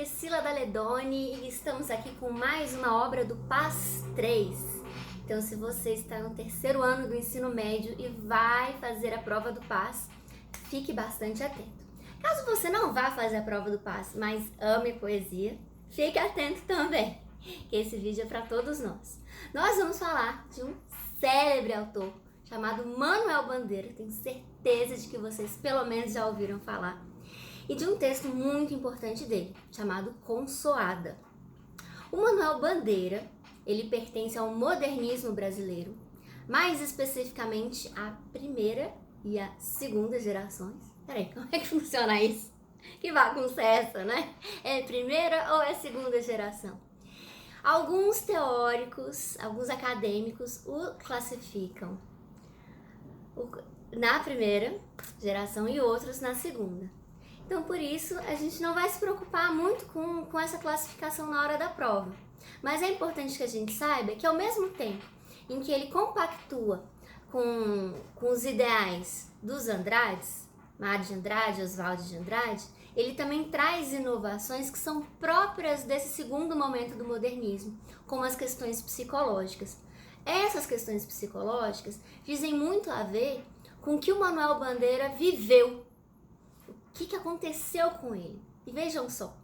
Priscila Daledoni e estamos aqui com mais uma obra do PAS 3. Então, se você está no terceiro ano do ensino médio e vai fazer a prova do PAS, fique bastante atento. Caso você não vá fazer a prova do PAS, mas ame poesia, fique atento também, que esse vídeo é para todos nós. Nós vamos falar de um célebre autor chamado Manuel Bandeira, tenho certeza de que vocês pelo menos já ouviram falar, e de um texto muito importante dele, chamado Consoada. O Manuel Bandeira, ele pertence ao modernismo brasileiro, mais especificamente à primeira e à segunda gerações. Peraí, como é que funciona isso? Que bagunça é essa, né? É primeira ou é segunda geração? Alguns teóricos, alguns acadêmicos o classificam na primeira geração e outros na segunda. Então, por isso, a gente não vai se preocupar muito com essa classificação na hora da prova. Mas é importante que a gente saiba que, ao mesmo tempo em que ele compactua com os ideais dos Andrades, Mário de Andrade, Oswald de Andrade, ele também traz inovações que são próprias desse segundo momento do modernismo, como as questões psicológicas. Essas questões psicológicas dizem muito a ver com o que o Manuel Bandeira viveu. O que aconteceu com ele? E vejam só,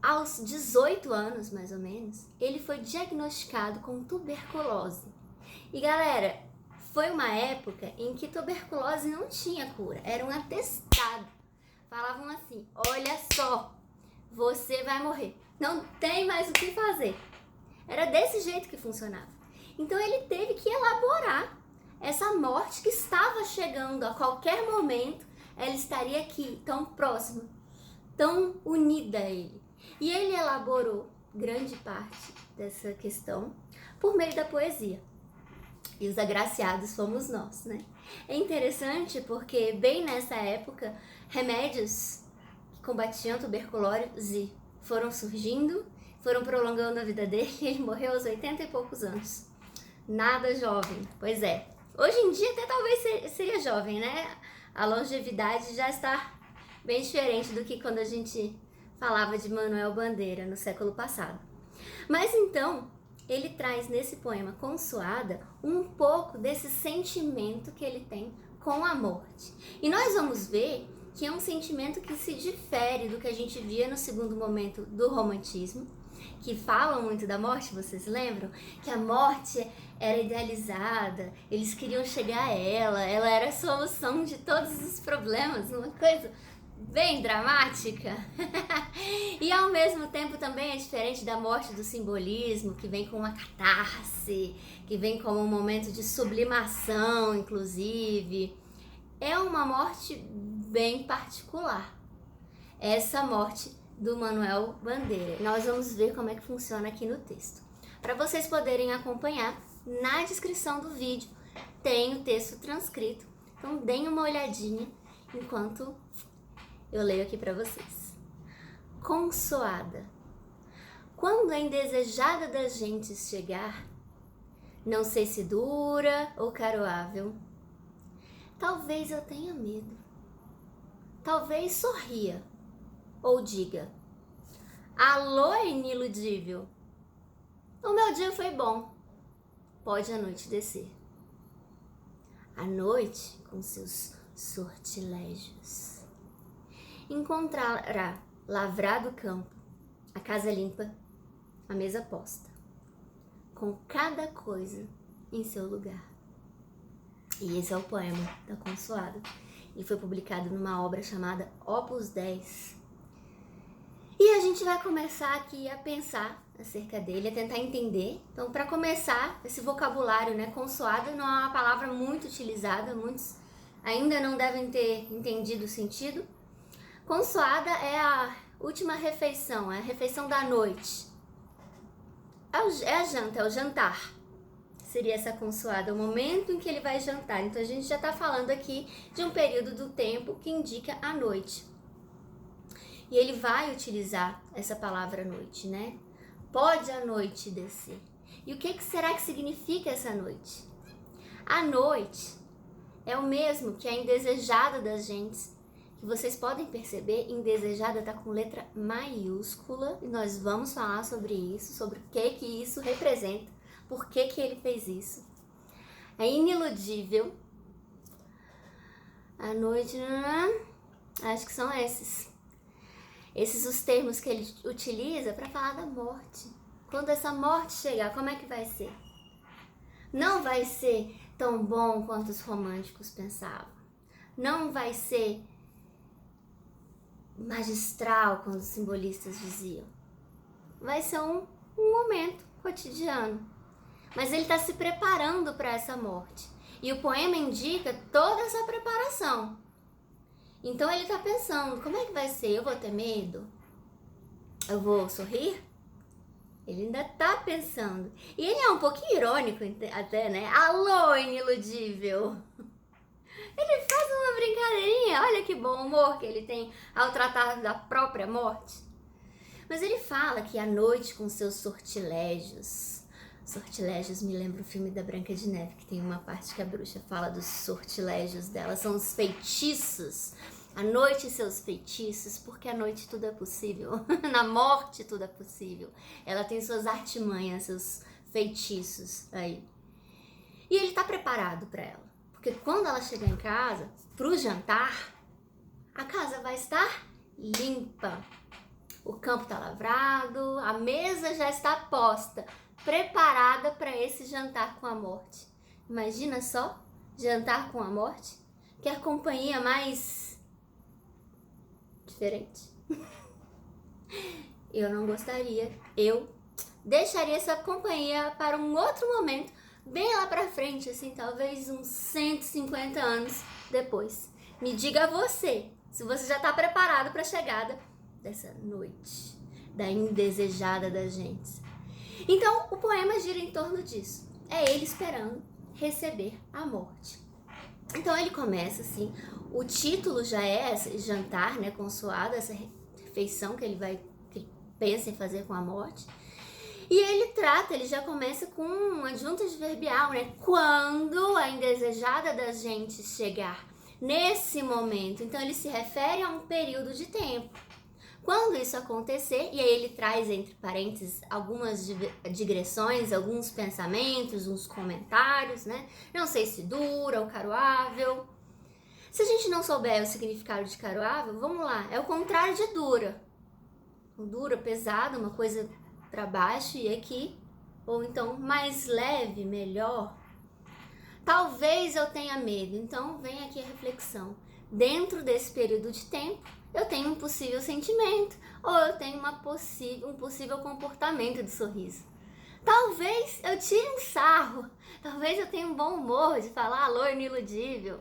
aos 18 anos, mais ou menos, ele foi diagnosticado com tuberculose. E galera, foi uma época em que tuberculose não tinha cura, era um atestado. Falavam assim, olha só, você vai morrer, não tem mais o que fazer. Era desse jeito que funcionava. Então ele teve que elaborar essa morte que estava chegando a qualquer momento. Ela estaria aqui, tão próxima, tão unida a ele. E ele elaborou grande parte dessa questão por meio da poesia. E os agraciados fomos nós, né? É interessante porque bem nessa época, remédios que combatiam tuberculose foram surgindo, foram prolongando a vida dele e ele morreu aos 80 e poucos anos. Nada jovem, pois é. Hoje em dia até talvez seria jovem, né? A longevidade já está bem diferente do que quando a gente falava de Manuel Bandeira no século passado. Mas então, ele traz nesse poema Consoada um pouco desse sentimento que ele tem com a morte. E nós vamos ver que é um sentimento que se difere do que a gente via no segundo momento do romantismo, que falam muito da morte, vocês lembram? Que a morte era idealizada, eles queriam chegar a ela era a solução de todos os problemas, uma coisa bem dramática. E ao mesmo tempo também é diferente da morte do simbolismo, que vem com uma catarse, que vem como um momento de sublimação, inclusive. É uma morte bem particular, essa morte do Manuel Bandeira. Nós vamos ver como é que funciona aqui no texto. Para vocês poderem acompanhar, na descrição do vídeo tem o texto transcrito, então deem uma olhadinha enquanto eu leio aqui para vocês. Consoada. Quando a indesejada das gentes chegar, não sei se dura ou caroável, talvez eu tenha medo, talvez sorria ou diga, alô, iniludível, o meu dia foi bom, pode a noite descer. A noite, com seus sortilégios, encontrará lavrado o campo, a casa limpa, a mesa posta, com cada coisa em seu lugar. E esse é o poema da Consoada. Ele foi publicado numa obra chamada Opus 10. E a gente vai começar aqui a pensar acerca dele, a tentar entender. Então, para começar, esse vocabulário, né, consoada não é uma palavra muito utilizada, muitos ainda não devem ter entendido o sentido. Consoada é a última refeição, é a refeição da noite. É a janta, é o jantar. Seria essa consoada, o momento em que ele vai jantar. Então, a gente já está falando aqui de um período do tempo que indica a noite. E ele vai utilizar essa palavra noite, né? Pode a noite descer. E o que será que significa essa noite? A noite é o mesmo que a indesejada das gentes, que vocês podem perceber, Indesejada tá com letra maiúscula, e nós vamos falar sobre isso, sobre o que isso representa, por que ele fez isso. É Iniludível, A Noite, acho que são esses os termos que ele utiliza para falar da morte. Quando essa morte chegar, como é que vai ser? Não vai ser tão bom quanto os românticos pensavam. Não vai ser magistral, como os simbolistas diziam. Vai ser um momento cotidiano. Mas ele está se preparando para essa morte. E o poema indica toda essa preparação. Então ele está pensando, como é que vai ser? Eu vou ter medo? Eu vou sorrir? Ele ainda está pensando. E ele é um pouquinho irônico até, né? Alô, iniludível! Ele faz uma brincadeirinha, olha que bom humor que ele tem ao tratar da própria morte. Mas ele fala que a noite com seus sortilégios me lembra o filme da Branca de Neve, que tem uma parte que a bruxa fala dos sortilégios dela, são os feitiços. A noite e seus feitiços, porque à noite tudo é possível, na morte tudo é possível. Ela tem suas artimanhas, seus feitiços aí. E ele tá preparado para ela. Porque quando ela chegar em casa, pro jantar, a casa vai estar limpa. O campo tá lavrado, a mesa já está posta, preparada para esse jantar com a morte. Imagina só, jantar com a morte? Quer companhia mais diferente? Eu não gostaria, eu deixaria essa companhia para um outro momento, bem lá pra frente, assim, talvez uns 150 anos depois. Me diga você, se você já tá preparado para a chegada dessa noite, da indesejada da gente. Então, o poema gira em torno disso. É ele esperando receber a morte. Então, ele começa assim, o título já é esse jantar, né, consoado, essa refeição que ele pensa em fazer com a morte. E ele já começa com um adjunto adverbial, né? Quando a indesejada da gente chegar nesse momento. Então, ele se refere a um período de tempo. Quando isso acontecer, e aí ele traz entre parênteses algumas digressões, alguns pensamentos, uns comentários, né? Não sei se dura ou caroável. Se a gente não souber o significado de caroável, vamos lá, é o contrário de dura. Dura, pesado, uma coisa para baixo e aqui, ou então mais leve, melhor. Talvez eu tenha medo, então vem aqui a reflexão. Dentro desse período de tempo, eu tenho um possível sentimento, ou eu tenho um possível comportamento de sorriso. Talvez eu tire um sarro, talvez eu tenha um bom humor de falar alô, iniludível.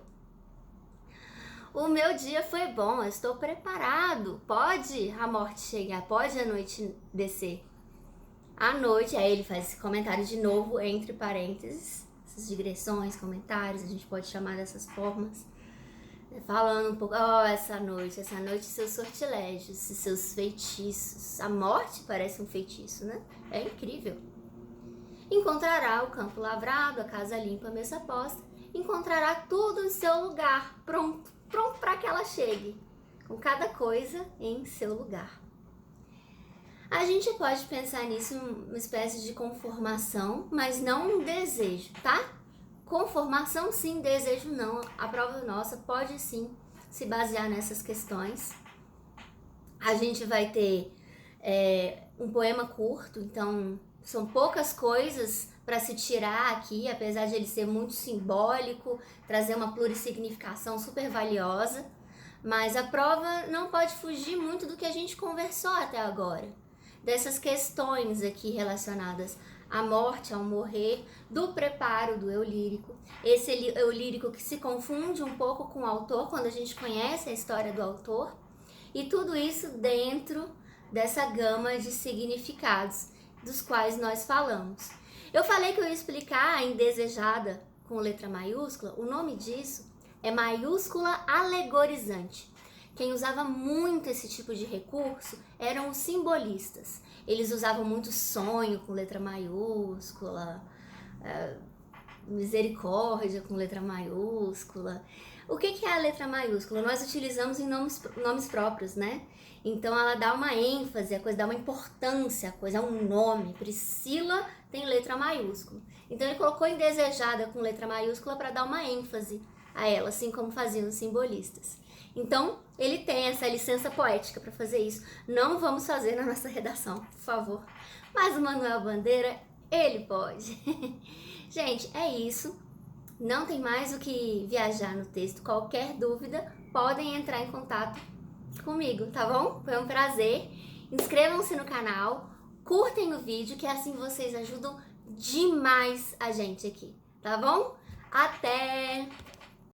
O meu dia foi bom, eu estou preparado, pode a morte chegar, pode a noite descer. À noite, aí ele faz esse comentário de novo, entre parênteses, essas digressões, comentários, a gente pode chamar dessas formas, falando um pouco, essa noite, seus sortilégios, seus feitiços. A morte parece um feitiço, né? É incrível. Encontrará o campo lavrado, a casa limpa, a mesa posta, encontrará tudo em seu lugar, pronto para que ela chegue, com cada coisa em seu lugar. A gente pode pensar nisso uma espécie de conformação, mas não um desejo, tá? Conformação sim, desejo não. A prova nossa pode sim se basear nessas questões. A gente vai ter um poema curto, então são poucas coisas para se tirar aqui, apesar de ele ser muito simbólico, trazer uma plurissignificação super valiosa. Mas a prova não pode fugir muito do que a gente conversou até agora. Dessas questões aqui relacionadas à morte, ao morrer, do preparo do eu lírico. Esse eu lírico que se confunde um pouco com o autor, quando a gente conhece a história do autor. E tudo isso dentro dessa gama de significados dos quais nós falamos. Eu falei que eu ia explicar a indesejada com letra maiúscula. O nome disso é maiúscula alegorizante. Quem usava muito esse tipo de recurso eram os simbolistas. Eles usavam muito sonho com letra maiúscula, misericórdia com letra maiúscula. O que é a letra maiúscula? Nós utilizamos em nomes próprios, né? Então ela dá uma ênfase, a coisa dá uma importância, a coisa é um nome. Priscila tem letra maiúscula. Então ele colocou indesejada com letra maiúscula para dar uma ênfase a ela, assim como faziam os simbolistas. Então ele tem essa licença poética para fazer isso. Não vamos fazer na nossa redação, por favor. Mas o Manuel Bandeira, ele pode. Gente, é isso. Não tem mais o que viajar no texto. Qualquer dúvida, podem entrar em contato comigo, tá bom? Foi um prazer. Inscrevam-se no canal, curtem o vídeo, que assim vocês ajudam demais a gente aqui, tá bom? Até!